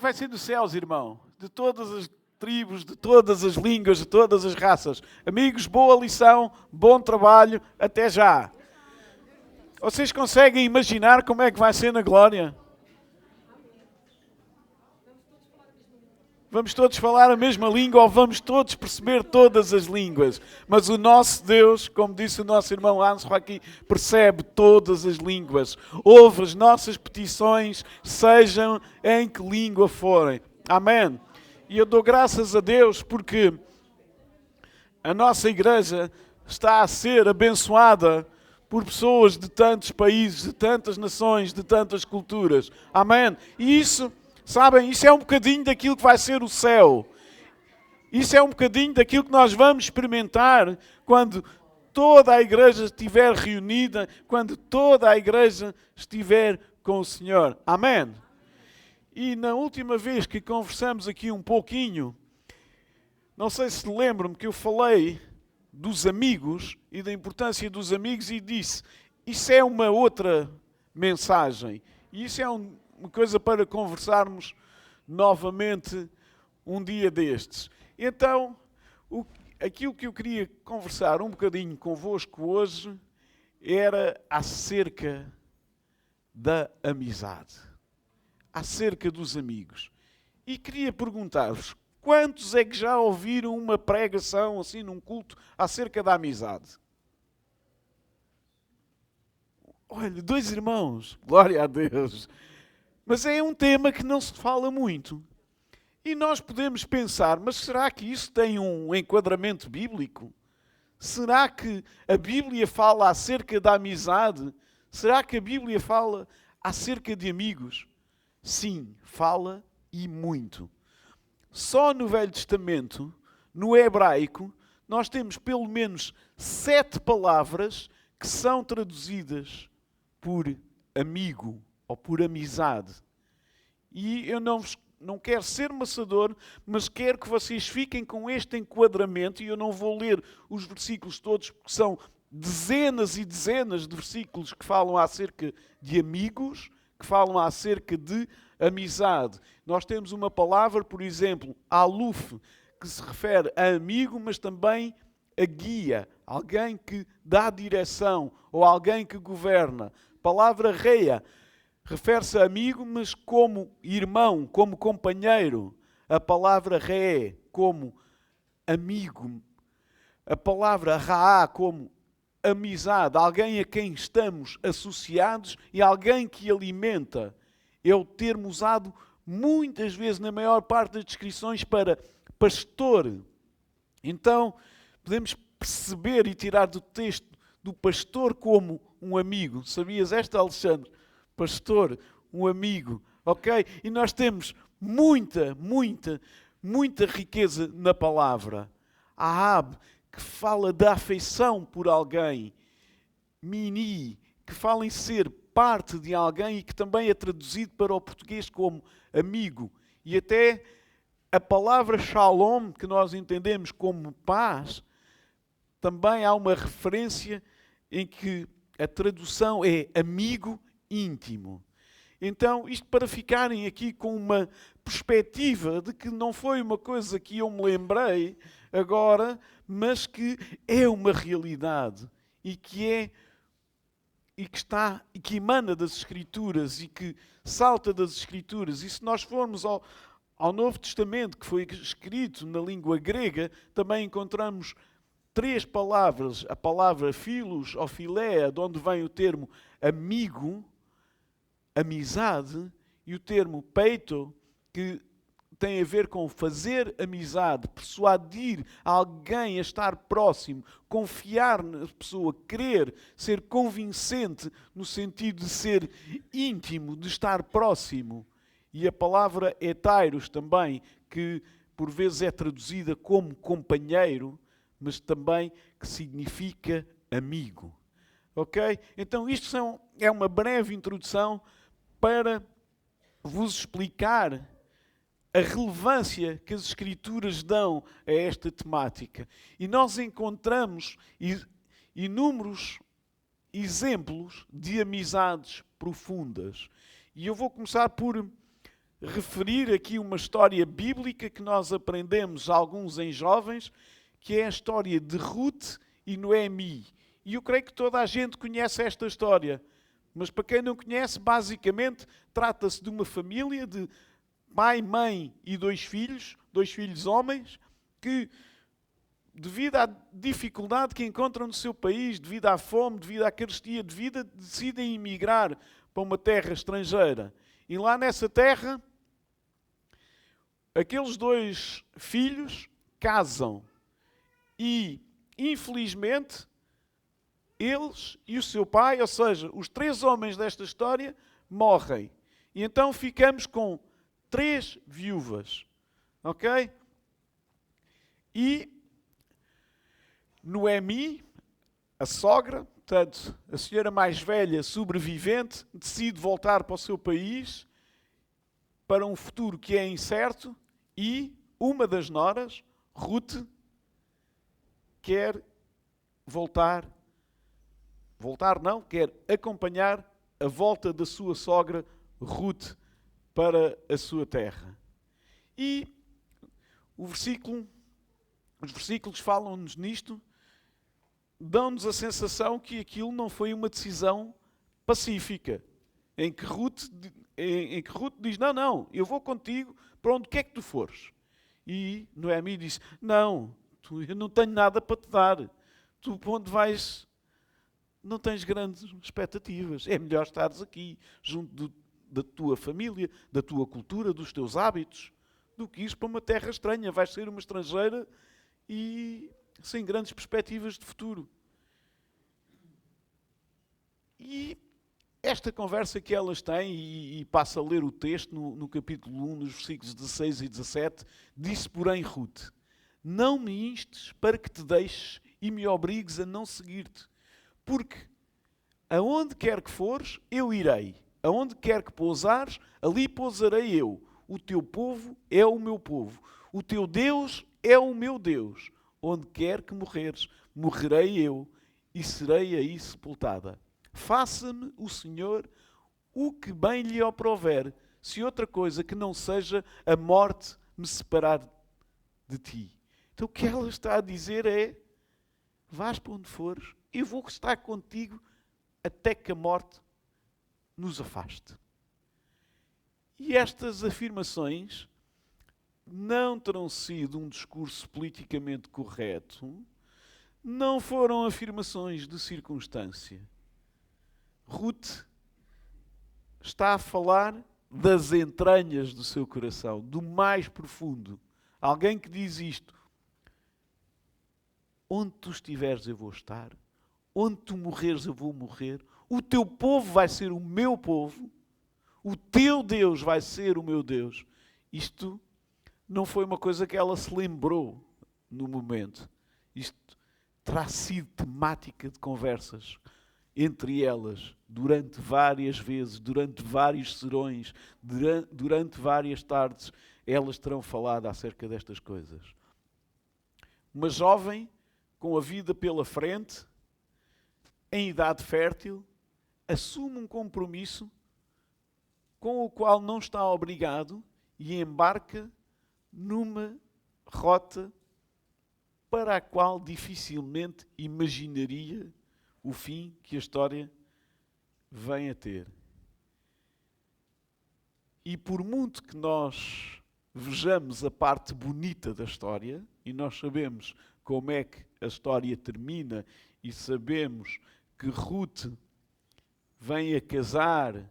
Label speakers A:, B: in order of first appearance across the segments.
A: que vai ser dos céus, irmão? De todas as tribos, de todas as línguas, de todas as raças. Amigos, boa lição, bom trabalho, até já. Vocês conseguem imaginar como é que vai ser na glória? Vamos todos falar a mesma língua ou vamos todos perceber todas as línguas? Mas o nosso Deus, como disse o nosso irmão Anso aqui, percebe todas as línguas. Ouve as nossas petições, sejam em que língua forem. Amém. E eu dou graças a Deus porque a nossa igreja está a ser abençoada por pessoas de tantos países, de tantas nações, de tantas culturas. Amém. E isso, sabem, isso é um bocadinho daquilo que vai ser o céu. Isso é um bocadinho daquilo que nós vamos experimentar quando toda a igreja estiver reunida, quando toda a igreja estiver com o Senhor. Amém. E na última vez que conversamos aqui um pouquinho, não sei se lembram-me que eu falei dos amigos e da importância dos amigos e disse, isso é uma outra mensagem. E isso é uma coisa para conversarmos novamente um dia destes. Então, aquilo que eu queria conversar um bocadinho convosco hoje era acerca da amizade. Acerca dos amigos. E queria perguntar-vos, quantos é que já ouviram uma pregação assim num culto acerca da amizade? Olha, 2 irmãos, glória a Deus. Mas é um tema que não se fala muito. E nós podemos pensar, mas será que isso tem um enquadramento bíblico? Será que a Bíblia fala acerca da amizade? Será que a Bíblia fala acerca de amigos? Sim, fala e muito. Só no Velho Testamento, no hebraico, nós temos pelo menos 7 palavras que são traduzidas por amigo ou por amizade. E eu não quero ser maçador, mas quero que vocês fiquem com este enquadramento, e eu não vou ler os versículos todos, porque são dezenas e dezenas de versículos que falam acerca de amigos, que falam acerca de amizade. Nós temos uma palavra, por exemplo, aluf, que se refere a amigo, mas também a guia, alguém que dá direção ou alguém que governa. A palavra reia refere-se a amigo, mas como irmão, como companheiro. A palavra reé, como amigo. A palavra raá, como amizade, alguém a quem estamos associados e alguém que alimenta. É o termo usado muitas vezes, na maior parte das descrições, para pastor. Então, podemos perceber e tirar do texto do pastor como um amigo. Sabias esta, Alexandre? Pastor, um amigo. Ok? E nós temos muita riqueza na palavra. Ahab, que fala da afeição por alguém. Mini, que fala em ser parte de alguém e que também é traduzido para o português como amigo. E até a palavra shalom, que nós entendemos como paz, também há uma referência em que a tradução é amigo íntimo. Então, isto para ficarem aqui com uma perspectiva de que não foi uma coisa que eu me lembrei agora, mas que é uma realidade e que emana das Escrituras e que salta das Escrituras. E se nós formos ao Novo Testamento, que foi escrito na língua grega, também encontramos 3 palavras. A palavra philos ou philéia, de onde vem o termo amigo, amizade, e o termo peito, que tem a ver com fazer amizade, persuadir alguém a estar próximo, confiar na pessoa, querer, ser convincente no sentido de ser íntimo, de estar próximo. E a palavra hetairos também, que por vezes é traduzida como companheiro, mas também que significa amigo. Ok? Então isto é uma breve introdução para vos explicar a relevância que as Escrituras dão a esta temática. E nós encontramos inúmeros exemplos de amizades profundas. E eu vou começar por referir aqui uma história bíblica que nós aprendemos, alguns em jovens, que é a história de Ruth e Noemi. E eu creio que toda a gente conhece esta história. Mas para quem não conhece, basicamente trata-se de uma família de pai, mãe e dois filhos homens, que devido à dificuldade que encontram no seu país, devido à fome, devido à carestia de vida, decidem emigrar para uma terra estrangeira. E lá nessa terra, aqueles dois filhos casam. E, infelizmente, eles e o seu pai, ou seja, os três homens desta história, morrem. E então ficamos com 3 viúvas. Ok? E Noemi, a sogra, portanto, a senhora mais velha, sobrevivente, decide voltar para o seu país, para um futuro que é incerto, e uma das noras, Ruth, quer quer acompanhar a volta da sua sogra, Ruth, para a sua terra. E os versículos falam-nos nisto, dão-nos a sensação que aquilo não foi uma decisão pacífica, em que Ruth diz, não, eu vou contigo para onde quer que tu fores. E Noemi diz, não, eu não tenho nada para te dar. Tu para onde vais não tens grandes expectativas. É melhor estares aqui, junto da tua família, da tua cultura, dos teus hábitos, do que ires para uma terra estranha. Vais ser uma estrangeira e sem grandes perspectivas de futuro. E esta conversa que elas têm, e passa a ler o texto no capítulo 1, nos versículos 16 e 17, disse, porém, Ruth, não me instes para que te deixes e me obrigues a não seguir-te, porque aonde quer que fores, eu irei. Aonde quer que pousares, ali pousarei eu. O teu povo é o meu povo. O teu Deus é o meu Deus. Onde quer que morreres, morrerei eu e serei aí sepultada. Faça-me o Senhor o que bem lhe aprouver, se outra coisa que não seja a morte me separar de ti. Então o que ela está a dizer é, vais para onde fores, eu vou estar contigo até que a morte nos afaste. E estas afirmações não terão sido um discurso politicamente correto, não foram afirmações de circunstância. Ruth está a falar das entranhas do seu coração, do mais profundo. Alguém que diz isto, onde tu estiveres eu vou estar, onde tu morreres eu vou morrer, o teu povo vai ser o meu povo, o teu Deus vai ser o meu Deus. Isto não foi uma coisa que ela se lembrou no momento. Isto terá sido temática de conversas entre elas durante várias vezes, durante vários serões, durante várias tardes, elas terão falado acerca destas coisas. Uma jovem com a vida pela frente, em idade fértil, assume um compromisso com o qual não está obrigado e embarca numa rota para a qual dificilmente imaginaria o fim que a história vem a ter. E por muito que nós vejamos a parte bonita da história, e nós sabemos como é que a história termina, e sabemos que Ruth vem a casar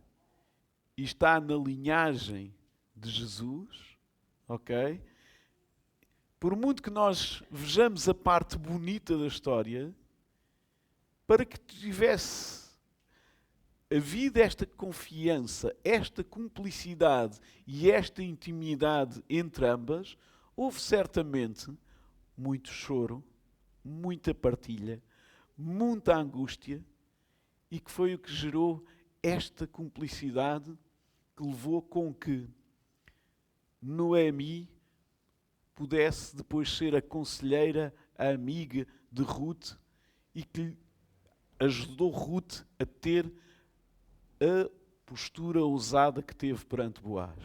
A: e está na linhagem de Jesus, ok? Por muito que nós vejamos a parte bonita da história, para que tivesse havido esta confiança, esta cumplicidade e esta intimidade entre ambas, houve certamente muito choro, muita partilha, muita angústia, e que foi o que gerou esta cumplicidade que levou com que Noemi pudesse depois ser a conselheira, a amiga de Ruth, e que ajudou Ruth a ter a postura ousada que teve perante Boaz.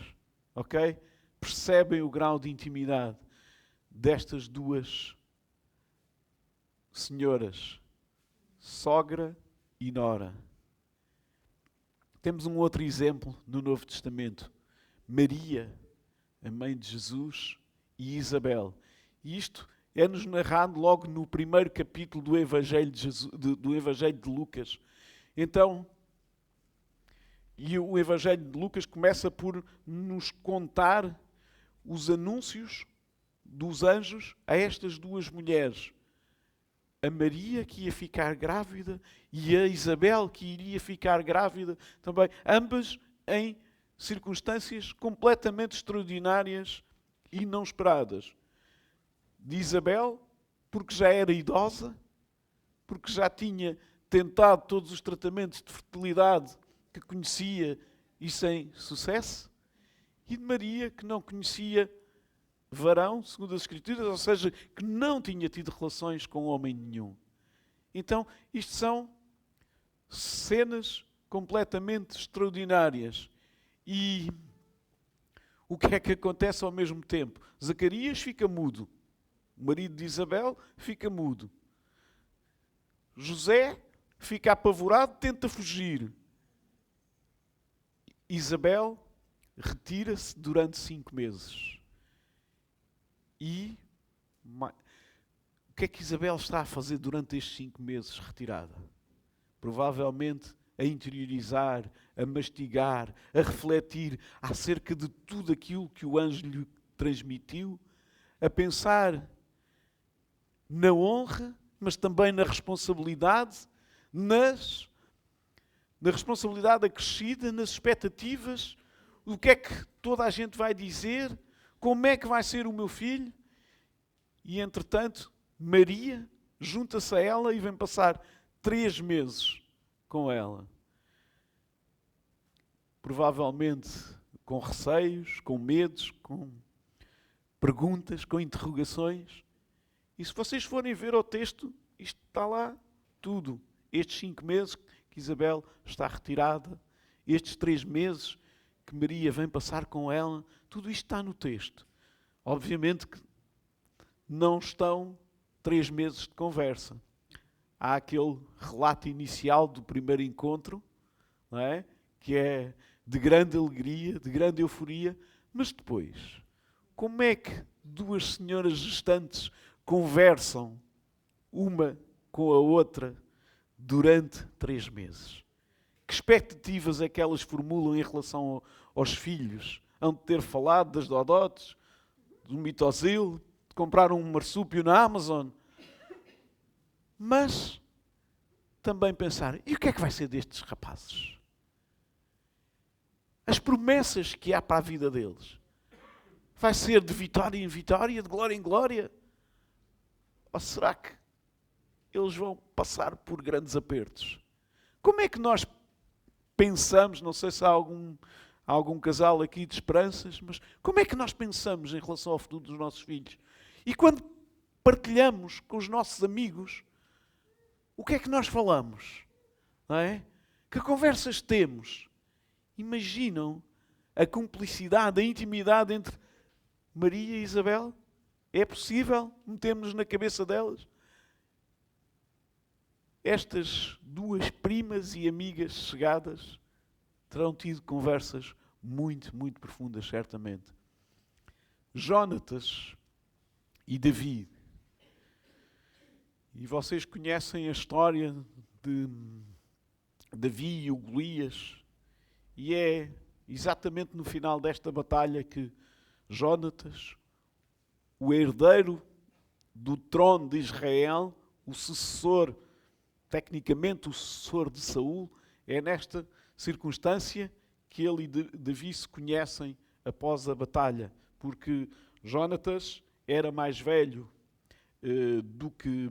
A: ok? Percebem o grau de intimidade destas duas senhoras, sogra e nora. Temos um outro exemplo no Novo Testamento. Maria, a mãe de Jesus, e Isabel. E isto é-nos narrado logo no primeiro capítulo do Evangelho do Evangelho de Lucas. Então, e o Evangelho de Lucas começa por nos contar os anúncios dos anjos a estas duas mulheres. A Maria, que ia ficar grávida, e a Isabel, que iria ficar grávida também. Ambas em circunstâncias completamente extraordinárias e não esperadas. De Isabel, porque já era idosa, porque já tinha tentado todos os tratamentos de fertilidade que conhecia e sem sucesso. E de Maria, que não conhecia varão, segundo as Escrituras, ou seja, que não tinha tido relações com homem nenhum. Então, isto são cenas completamente extraordinárias. E o que é que acontece ao mesmo tempo? Zacarias fica mudo. O marido de Isabel fica mudo. José fica apavorado, tenta fugir. Isabel retira-se durante 5 meses. E o que é que Isabel está a fazer durante estes 5 meses retirada? Provavelmente a interiorizar, a mastigar, a refletir acerca de tudo aquilo que o anjo lhe transmitiu, a pensar na honra, mas também na responsabilidade, na responsabilidade acrescida, nas expectativas, o que é que toda a gente vai dizer, como é que vai ser o meu filho. E, entretanto, Maria junta-se a ela e vem passar 3 meses com ela. Provavelmente com receios, com medos, com perguntas, com interrogações. E se vocês forem ver o texto, isto está lá tudo. Estes 5 meses que Isabel está retirada, estes 3 meses que Maria vem passar com ela, tudo isto está no texto. Obviamente que não estão 3 meses de conversa. Há aquele relato inicial do primeiro encontro, não é? Que é de grande alegria, de grande euforia, mas depois, como é que duas senhoras gestantes conversam uma com a outra durante 3 meses? Que expectativas é que elas formulam em relação aos filhos? Hão de ter falado das dodotes, do mitosil, de comprar um marsúpio na Amazon. Mas também pensar, e o que é que vai ser destes rapazes? As promessas que há para a vida deles. Vai ser de vitória em vitória, de glória em glória? Ou será que eles vão passar por grandes apertos? Como é que nós pensamos, não sei se há algum casal aqui de esperanças, mas como é que nós pensamos em relação ao futuro dos nossos filhos? E quando partilhamos com os nossos amigos, o que é que nós falamos? Não é? Que conversas temos? Imaginam a cumplicidade, a intimidade entre Maria e Isabel? É possível? Metemos-nos na cabeça delas? Estas duas primas e amigas chegadas terão tido conversas muito, muito profundas, certamente. Jónatas e Davi. E vocês conhecem a história de Davi e o Golias. E é exatamente no final desta batalha que Jónatas, o herdeiro do trono de Israel, o sucessor, tecnicamente o sucessor de Saul, é nesta circunstância que ele e Davi se conhecem após a batalha. Porque Jónatas era mais velho do que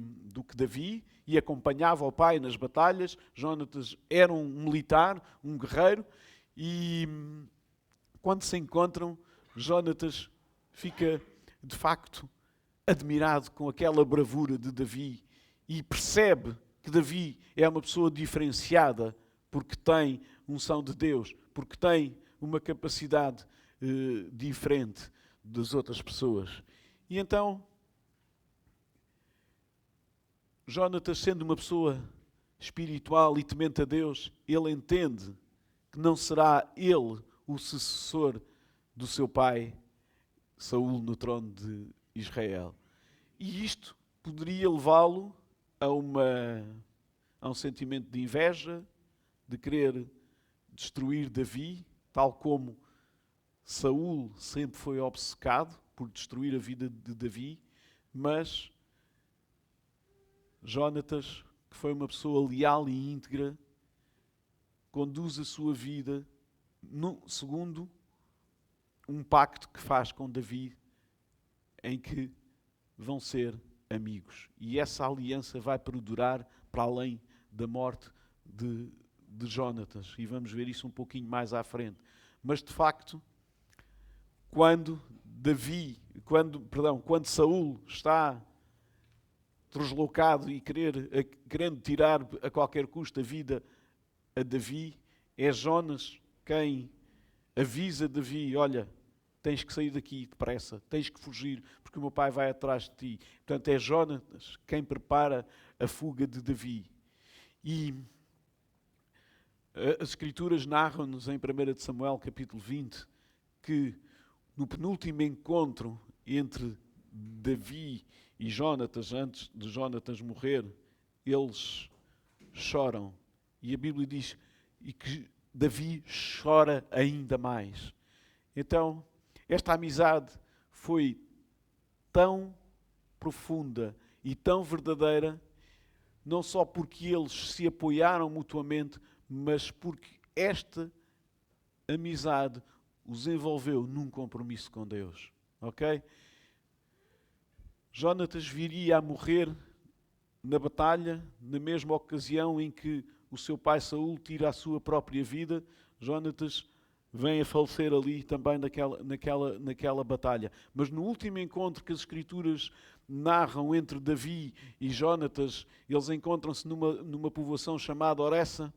A: Davi e acompanhava o pai nas batalhas. Jónatas era um militar, um guerreiro, e quando se encontram, Jónatas fica, de facto, admirado com aquela bravura de Davi e percebe que Davi é uma pessoa diferenciada porque tem unção de Deus, porque tem uma capacidade diferente das outras pessoas. E então, Jónatas, sendo uma pessoa espiritual e temente a Deus, ele entende que não será ele o sucessor do seu pai Saul no trono de Israel. E isto poderia levá-lo a um sentimento de inveja, de querer destruir Davi, tal como Saul sempre foi obcecado por destruir a vida de Davi, mas Jónatas, que foi uma pessoa leal e íntegra, conduz a sua vida segundo um pacto que faz com Davi, em que vão ser amigos. E essa aliança vai perdurar para além da morte de Jónatas. E vamos ver isso um pouquinho mais à frente. Mas, de facto, quando Saul está deslocado e querendo tirar a qualquer custo a vida a Davi, é Jonas quem avisa Davi: olha, tens que sair daqui depressa, tens que fugir, porque o meu pai vai atrás de ti. Portanto, é Jonas quem prepara a fuga de Davi. E as Escrituras narram-nos em 1 Samuel, capítulo 20, que no penúltimo encontro entre Davi e Jónatas, antes de Jónatas morrer, eles choram. E a Bíblia diz que Davi chora ainda mais. Então, esta amizade foi tão profunda e tão verdadeira, não só porque eles se apoiaram mutuamente, mas porque esta amizade os envolveu num compromisso com Deus. Ok? Jónatas viria a morrer na batalha, na mesma ocasião em que o seu pai Saul tira a sua própria vida. Jónatas vem a falecer ali também naquela batalha. Mas no último encontro que as Escrituras narram entre Davi e Jónatas, eles encontram-se numa povoação chamada Oressa,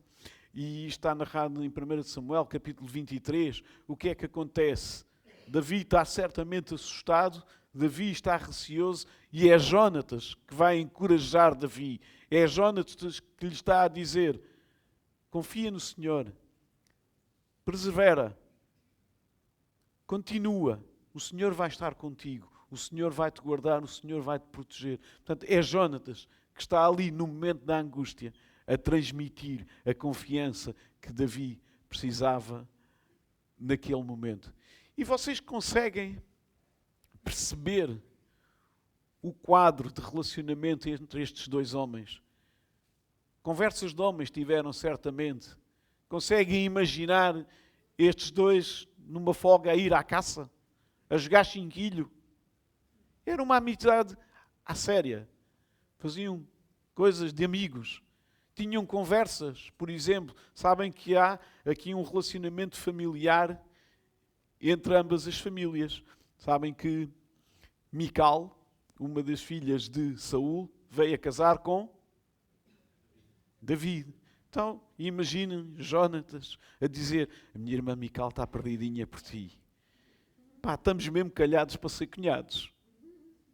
A: e está narrado em 1 Samuel, capítulo 23. O que é que acontece? Davi está certamente assustado, Davi está receoso, e é Jónatas que vai encorajar Davi. É Jónatas que lhe está a dizer: confia no Senhor, persevera, continua, o Senhor vai estar contigo, o Senhor vai te guardar, o Senhor vai te proteger. Portanto, é Jónatas que está ali no momento da angústia a transmitir a confiança que Davi precisava naquele momento. E vocês conseguem perceber o quadro de relacionamento entre estes dois homens? Conversas de homens tiveram certamente. Conseguem imaginar estes dois numa folga a ir à caça? A jogar chinquilho? Era uma amizade à séria. Faziam coisas de amigos. Tinham conversas, por exemplo. Sabem que há aqui um relacionamento familiar entre ambas as famílias. Sabem que Mical, uma das filhas de Saul, veio a casar com Davi. Então, imaginem Jónatas a dizer: a minha irmã Mical está perdidinha por ti. Pá, estamos mesmo calhados para ser cunhados.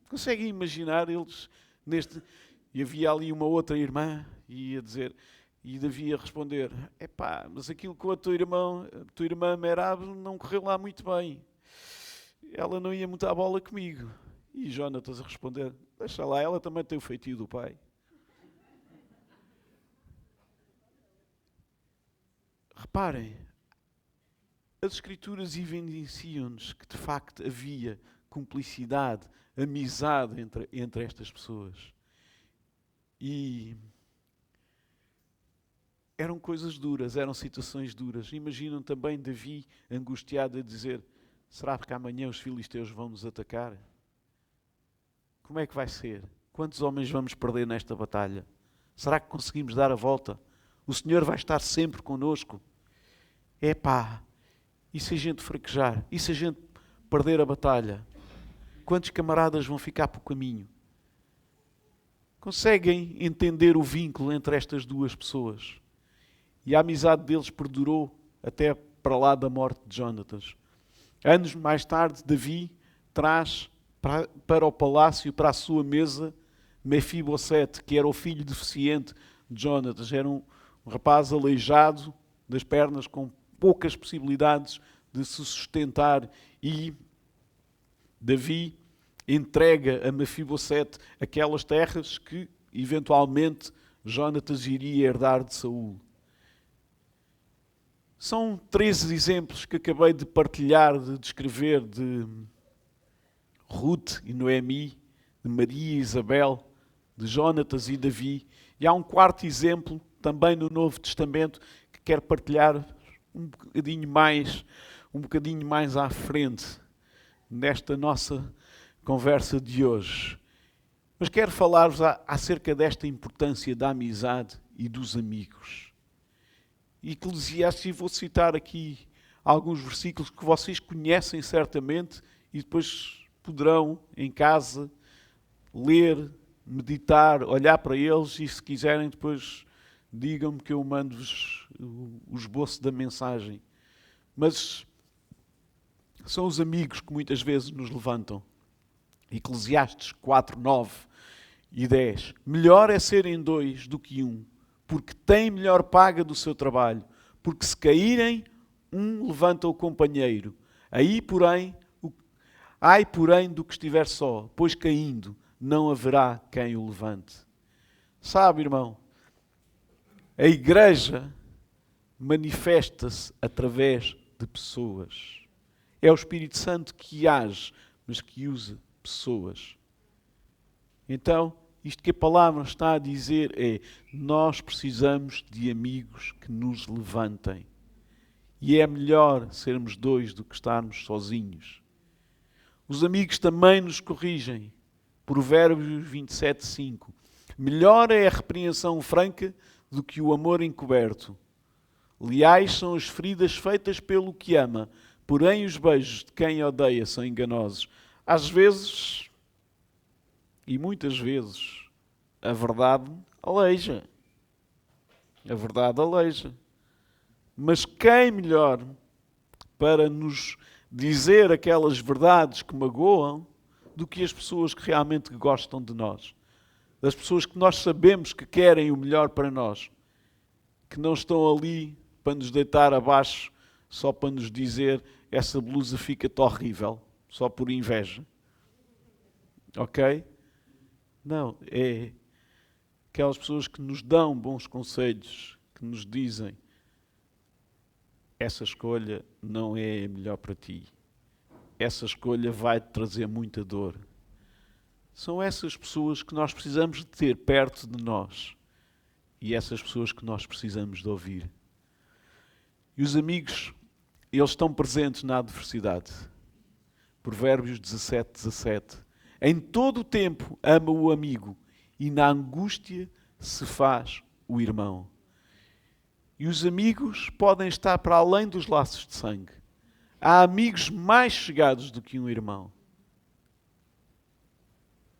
A: Conseguem imaginar eles neste... E havia ali uma outra irmã e ia dizer... E Davi ia responder: epá, mas aquilo com a tua irmã Merab não correu lá muito bem. Ela não ia muito à bola comigo. E Jónatas a responder: deixa lá, ela também tem o feitio do pai. Reparem, as Escrituras evidenciam-nos que de facto havia cumplicidade, amizade entre estas pessoas. E eram coisas duras, eram situações duras. Imaginam também Davi angustiado a dizer: será que amanhã os filisteus vão nos atacar? Como é que vai ser? Quantos homens vamos perder nesta batalha? Será que conseguimos dar a volta? O Senhor vai estar sempre connosco? Epá, e se a gente fraquejar? E se a gente perder a batalha? Quantos camaradas vão ficar pelo caminho? Conseguem entender o vínculo entre estas duas pessoas? E a amizade deles perdurou até para lá da morte de Jónatas. Anos mais tarde, Davi traz para o palácio, para a sua mesa, Mefibosete, que era o filho deficiente de Jonatas. Era um rapaz aleijado das pernas, com poucas possibilidades de se sustentar. E Davi entrega a Mefibosete aquelas terras que, eventualmente, Jonatas iria herdar de Saul. São 3 exemplos que acabei de partilhar, de descrever, de Ruth e Noemi, de Maria e Isabel, de Jonatas e Davi. E há um 4º exemplo, também no Novo Testamento, que quero partilhar um bocadinho mais à frente, nesta nossa conversa de hoje. Mas quero falar-vos acerca desta importância da amizade e dos amigos. Eclesiastes, vou citar aqui alguns versículos que vocês conhecem certamente e depois poderão, em casa, ler, meditar, olhar para eles e, se quiserem, depois digam-me que eu mando-vos o esboço da mensagem. Mas são os amigos que muitas vezes nos levantam. Eclesiastes 4, 9 e 10. Melhor é serem 2 do que 1, porque têm melhor paga do seu trabalho. Porque se caírem, um levanta o companheiro. Ai, porém, do que estiver só, pois caindo, não haverá quem o levante. Sabe, irmão, a igreja manifesta-se através de pessoas. É o Espírito Santo que age, mas que usa pessoas. Então, isto que a palavra está a dizer é: nós precisamos de amigos que nos levantem. E é melhor sermos 2 do que estarmos sozinhos. Os amigos também nos corrigem. Provérbios 27, 5. Melhor é a repreensão franca do que o amor encoberto. Leais são as feridas feitas pelo que ama, porém os beijos de quem odeia são enganosos. Às vezes, e muitas vezes, a verdade aleija. A verdade aleija. Mas quem melhor para nos dizer aquelas verdades que magoam do que as pessoas que realmente gostam de nós? Das pessoas que nós sabemos que querem o melhor para nós, que não estão ali para nos deitar abaixo, só para nos dizer: essa blusa fica-te horrível, só por inveja. Ok? Não, é aquelas pessoas que nos dão bons conselhos, que nos dizem: essa escolha não é a melhor para ti. Essa escolha vai-te trazer muita dor. São essas pessoas que nós precisamos de ter perto de nós. E essas pessoas que nós precisamos de ouvir. E os amigos, eles estão presentes na adversidade. Provérbios 17, 17. Em todo o tempo ama o amigo, e na angústia se faz o irmão. E os amigos podem estar para além dos laços de sangue. Há amigos mais chegados do que um irmão.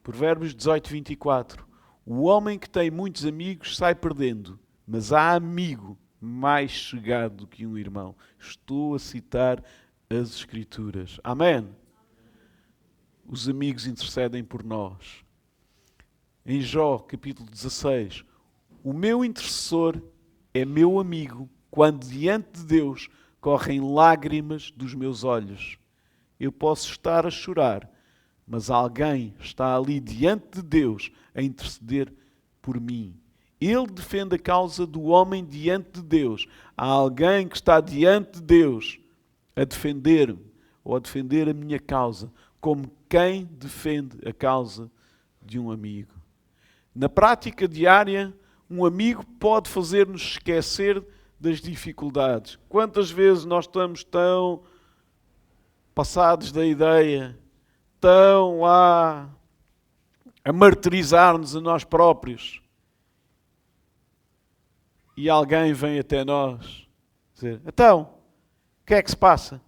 A: Provérbios 18, 24. O homem que tem muitos amigos sai perdendo, mas há amigo mais chegado do que um irmão. Estou a citar as Escrituras. Amém? Os amigos intercedem por nós. Em Jó, capítulo 16, o meu intercessor é meu amigo quando diante de Deus correm lágrimas dos meus olhos. Eu posso estar a chorar, mas alguém está ali diante de Deus a interceder por mim. Ele defende a causa do homem diante de Deus. Há alguém que está diante de Deus a defender-me ou a defender a minha causa, como quem defende a causa de um amigo. Na prática diária, um amigo pode fazer-nos esquecer das dificuldades. Quantas vezes nós estamos tão passados da ideia, tão lá a martirizar-nos a nós próprios, e alguém vem até nós dizer: então, o que é que se passa?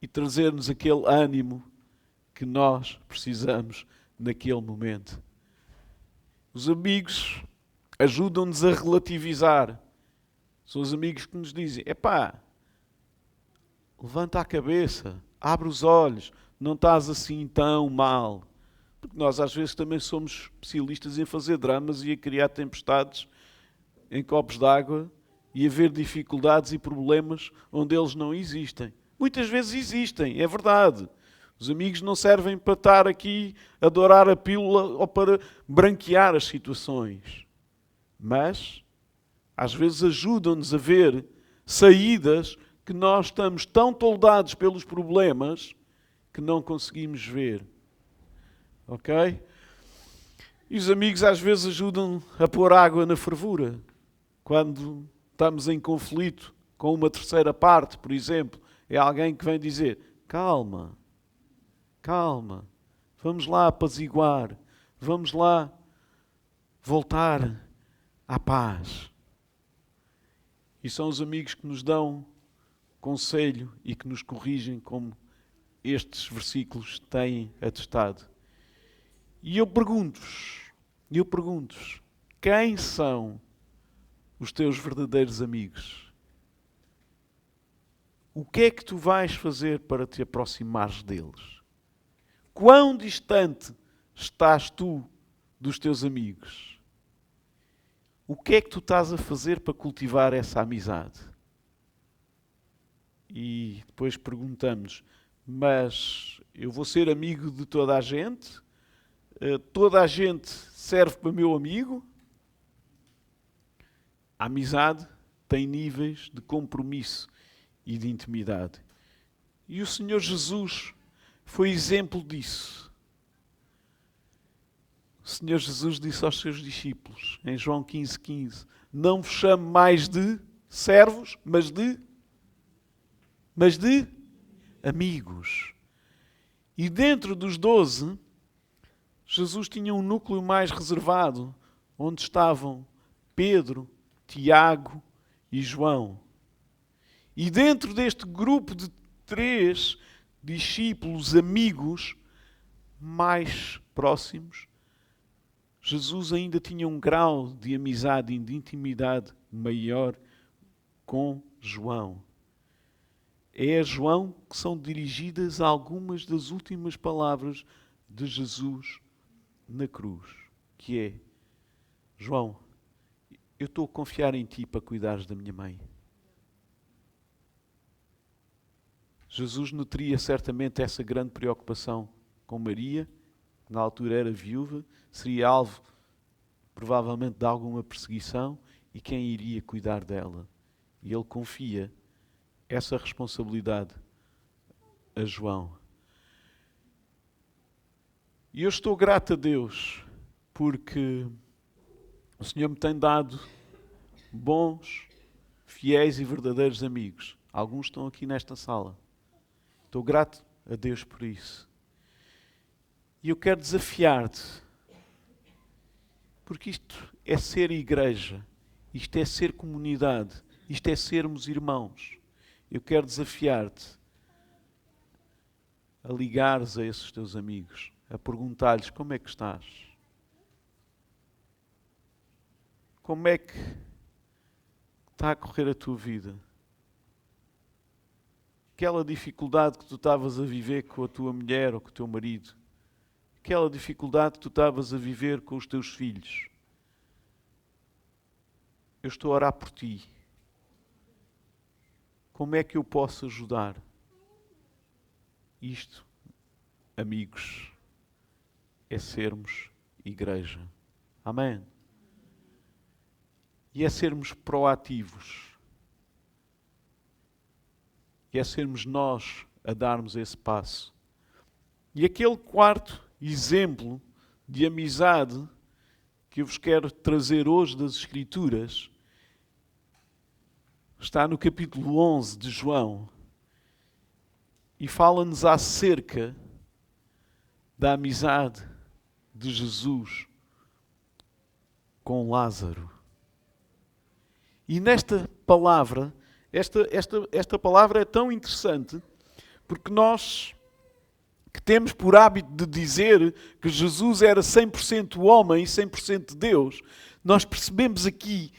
A: E trazer-nos aquele ânimo que nós precisamos naquele momento. Os amigos ajudam-nos a relativizar. São os amigos que nos dizem: epá, levanta a cabeça, abre os olhos, não estás assim tão mal. Porque nós às vezes também somos especialistas em fazer dramas e a criar tempestades em copos d'água e a ver dificuldades e problemas onde eles não existem. Muitas vezes existem, é verdade. Os amigos não servem para estar aqui a dourar a pílula ou para branquear as situações. Mas, às vezes, ajudam-nos a ver saídas que nós estamos tão toldados pelos problemas que não conseguimos ver. Ok? E os amigos às vezes ajudam a pôr água na fervura. Quando estamos em conflito com uma terceira parte, por exemplo, é alguém que vem dizer: calma, calma, vamos lá apaziguar, vamos lá voltar à paz. E são os amigos que nos dão conselho e que nos corrigem, como estes versículos têm atestado. E eu pergunto-vos, quem são os teus verdadeiros amigos? O que é que tu vais fazer para te aproximares deles? Quão distante estás tu dos teus amigos? O que é que tu estás a fazer para cultivar essa amizade? E depois perguntamos: mas eu vou ser amigo de toda a gente? Toda a gente serve para meu amigo? A amizade tem níveis de compromisso e de intimidade. E o Senhor Jesus foi exemplo disso. O Senhor Jesus disse aos seus discípulos, em João 15:15, não vos chamo mais de servos, mas de amigos. E dentro dos 12, Jesus tinha um núcleo mais reservado, onde estavam Pedro, Tiago e João. E dentro deste grupo de 3 discípulos, amigos mais próximos, Jesus ainda tinha um grau de amizade e de intimidade maior com João. É a João que são dirigidas algumas das últimas palavras de Jesus na cruz, que é: João, eu estou a confiar em ti para cuidares da minha mãe. Jesus nutria certamente essa grande preocupação com Maria, que na altura era viúva, seria alvo provavelmente de alguma perseguição, e quem iria cuidar dela? E ele confia essa responsabilidade a João. E eu estou grato a Deus porque o Senhor me tem dado bons, fiéis e verdadeiros amigos. Alguns estão aqui nesta sala. Estou grato a Deus por isso. E eu quero desafiar-te, porque isto é ser igreja, isto é ser comunidade, isto é sermos irmãos. Eu quero desafiar-te a ligares a esses teus amigos, a perguntar-lhes: como é que estás? Como é que está a correr a tua vida? Aquela dificuldade que tu estavas a viver com a tua mulher ou com o teu marido, aquela dificuldade que tu estavas a viver com os teus filhos. Eu estou a orar por ti. Como é que eu posso ajudar? Isto, amigos, é sermos igreja. Amém? E é sermos proativos. E é sermos nós a darmos esse passo. E aquele quarto exemplo de amizade que eu vos quero trazer hoje das Escrituras está no capítulo 11 de João e fala-nos acerca da amizade de Jesus com Lázaro. E nesta palavra, esta palavra é tão interessante porque nós que temos por hábito de dizer que Jesus era 100% homem e 100% Deus, nós percebemos aqui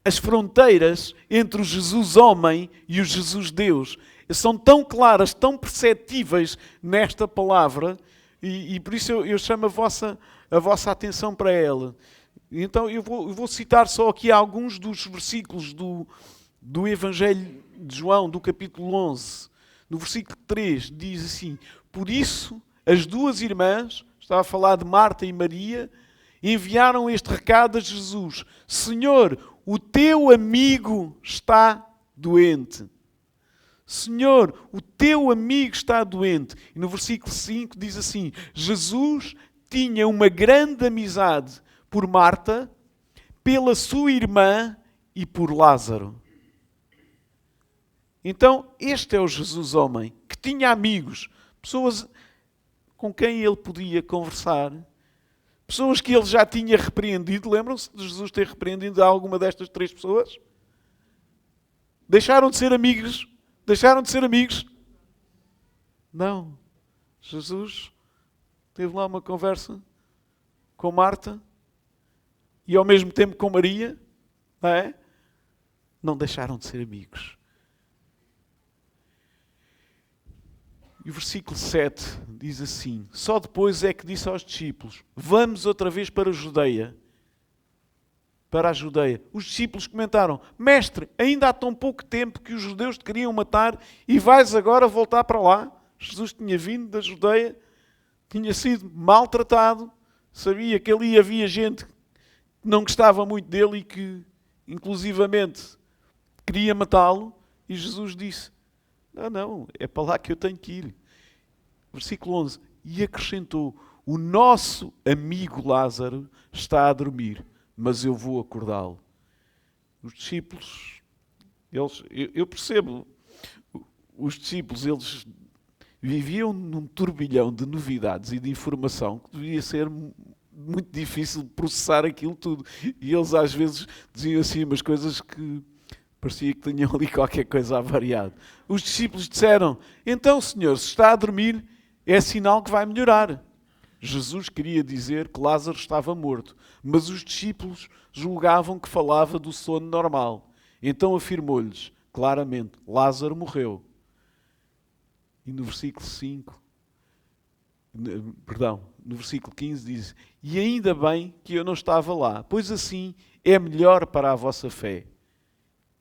A: as fronteiras entre o Jesus homem e o Jesus Deus são tão claras, tão perceptíveis nesta palavra, e por isso eu chamo a vossa atenção para ela. Então eu vou citar só aqui alguns dos versículos do Evangelho de João, do capítulo 11. No versículo 3 diz assim: por isso as duas irmãs, estava a falar de Marta e Maria, enviaram este recado a Jesus: Senhor, o teu amigo está doente. Senhor, o teu amigo está doente. E no versículo 5 diz assim: Jesus tinha uma grande amizade por Marta, pela sua irmã e por Lázaro. Então, este é o Jesus homem, que tinha amigos, pessoas com quem ele podia conversar, pessoas que ele já tinha repreendido. Lembram-se de Jesus ter repreendido alguma destas três pessoas? Deixaram de ser amigos? Deixaram de ser amigos? Não. Jesus teve lá uma conversa com Marta e ao mesmo tempo com Maria, não é? Não deixaram de ser amigos. E o versículo 7 diz assim: só depois é que disse aos discípulos: vamos outra vez para a Judeia. Para a Judeia. Os discípulos comentaram: Mestre, ainda há tão pouco tempo que os judeus te queriam matar e vais agora voltar para lá? Jesus tinha vindo da Judeia, tinha sido maltratado, sabia que ali havia gente que não gostava muito dele e que, inclusivamente, queria matá-lo. E Jesus disse: não, é para lá que eu tenho que ir. Versículo 11. E acrescentou: o nosso amigo Lázaro está a dormir, mas eu vou acordá-lo. Os discípulos, eu percebo, os discípulos, eles viviam num turbilhão de novidades e de informação que devia ser muito difícil processar aquilo tudo. E eles às vezes diziam assim umas coisas que parecia que tinham ali qualquer coisa avariado. Os discípulos disseram: então, Senhor, se está a dormir, é sinal que vai melhorar. Jesus queria dizer que Lázaro estava morto, mas os discípulos julgavam que falava do sono normal. Então afirmou-lhes claramente: Lázaro morreu. E no versículo 5, no versículo 15 diz: e ainda bem que eu não estava lá, pois assim é melhor para a vossa fé.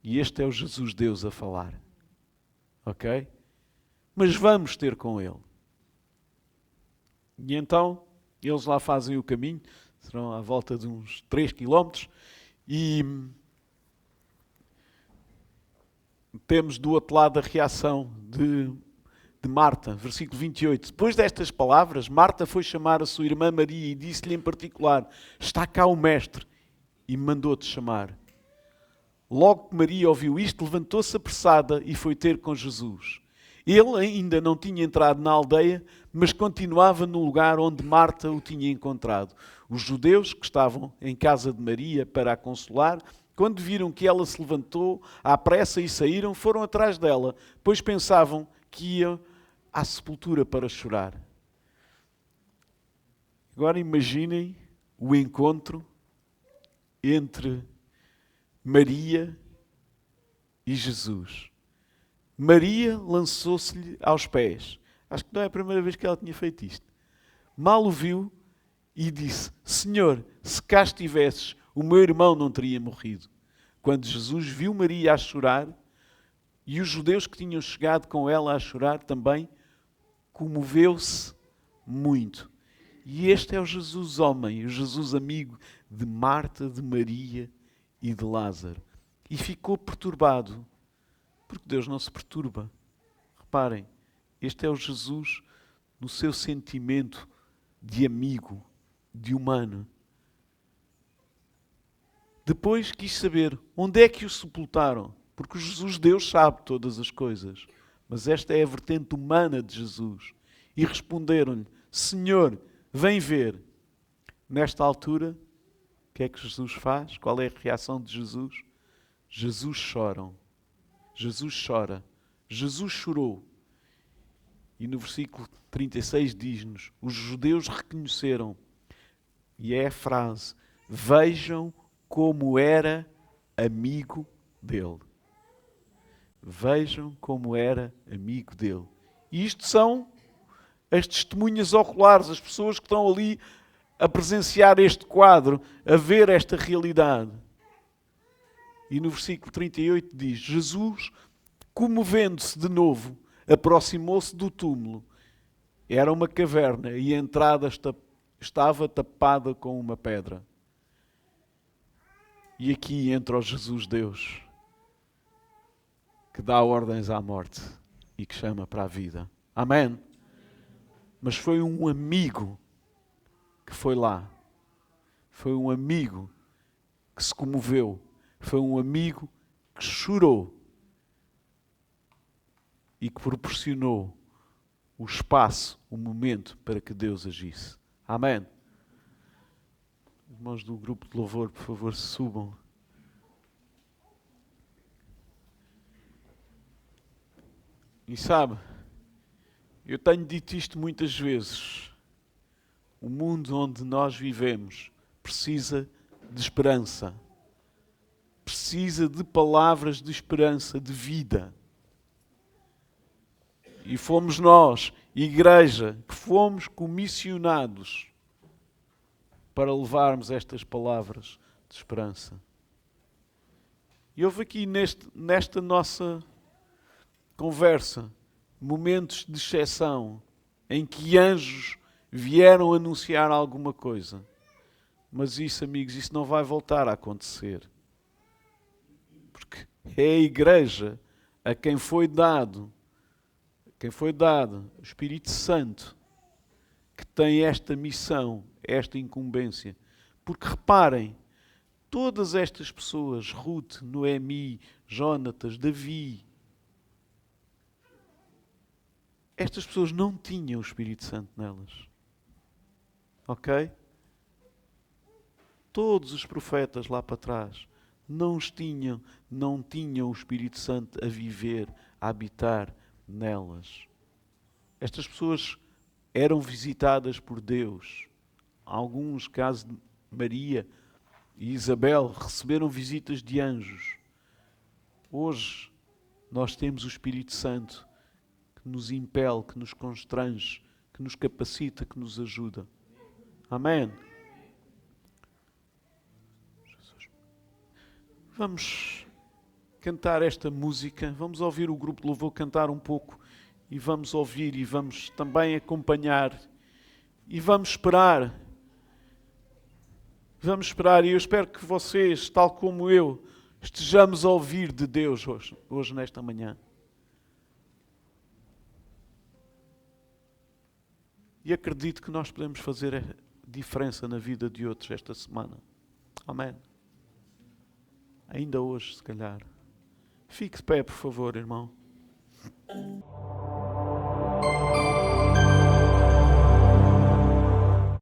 A: E este é o Jesus Deus a falar. Ok? Mas vamos ter com ele. E então, eles lá fazem o caminho, serão à volta de uns 3 quilómetros, e temos do outro lado a reação de Marta, versículo 28. Depois destas palavras, Marta foi chamar a sua irmã Maria e disse-lhe em particular: está cá o mestre, e mandou-te chamar. Logo que Maria ouviu isto, levantou-se apressada e foi ter com Jesus. Ele ainda não tinha entrado na aldeia, mas continuava no lugar onde Marta o tinha encontrado. Os judeus que estavam em casa de Maria para a consolar, quando viram que ela se levantou à pressa e saíram, foram atrás dela, pois pensavam que ia à sepultura para chorar. Agora imaginem o encontro entre Maria e Jesus. Maria lançou-se-lhe aos pés. Acho que não é a primeira vez que ela tinha feito isto. Mal o viu e disse: Senhor, se cá estivesses, o meu irmão não teria morrido. Quando Jesus viu Maria a chorar, e os judeus que tinham chegado com ela a chorar também, comoveu-se muito. E este é o Jesus homem, o Jesus amigo de Marta, de Maria e de Lázaro. E ficou perturbado, porque Deus não se perturba. Reparem, este é o Jesus no seu sentimento de amigo, de humano. Depois quis saber onde é que o sepultaram, porque o Jesus Deus sabe todas as coisas. Mas esta é a vertente humana de Jesus. E responderam-lhe: Senhor, vem ver. Nesta altura, o que é que Jesus faz? Qual é a reação de Jesus? Jesus chora. Jesus chora. Jesus chorou. E no versículo 36 diz-nos: os judeus reconheceram, e é a frase: vejam como era amigo dele. Vejam como era amigo dele. E isto são as testemunhas oculares, as pessoas que estão ali a presenciar este quadro, a ver esta realidade. E no versículo 38 diz: Jesus, comovendo-se de novo, aproximou-se do túmulo. Era uma caverna e a entrada estava tapada com uma pedra. E aqui entra o Jesus Deus, que dá ordens à morte e que chama para a vida. Amém? Mas foi um amigo que foi lá. Foi um amigo que se comoveu. Foi um amigo que chorou e que proporcionou o espaço, o momento para que Deus agisse. Amém? Irmãos do grupo de louvor, por favor, subam. E sabe, eu tenho dito isto muitas vezes. O mundo onde nós vivemos precisa de esperança. Precisa de palavras de esperança, de vida. E fomos nós, igreja, que fomos comissionados para levarmos estas palavras de esperança. E houve aqui nesta nossa conversa momentos de exceção em que anjos vieram anunciar alguma coisa. Mas isso, amigos, isso não vai voltar a acontecer. Porque é a igreja a quem foi dado o Espírito Santo, que tem esta missão, esta incumbência. Porque reparem, todas estas pessoas, Ruth, Noemi, Jónatas, Davi, estas pessoas não tinham o Espírito Santo nelas. Ok? Todos os profetas lá para trás não tinham o Espírito Santo a viver, a habitar nelas. Estas pessoas eram visitadas por Deus. Alguns, caso de Maria e Isabel, receberam visitas de anjos. Hoje nós temos o Espírito Santo que nos impele, que nos constrange, que nos capacita, que nos ajuda. Amém? Vamos cantar esta música, vamos ouvir o grupo de louvor cantar um pouco e vamos ouvir e vamos também acompanhar e vamos esperar. Vamos esperar e eu espero que vocês, tal como eu, estejamos a ouvir de Deus hoje nesta manhã. E acredito que nós podemos fazer a diferença na vida de outros esta semana. Amém. Ainda hoje, se calhar. Fique de pé, por favor, irmão.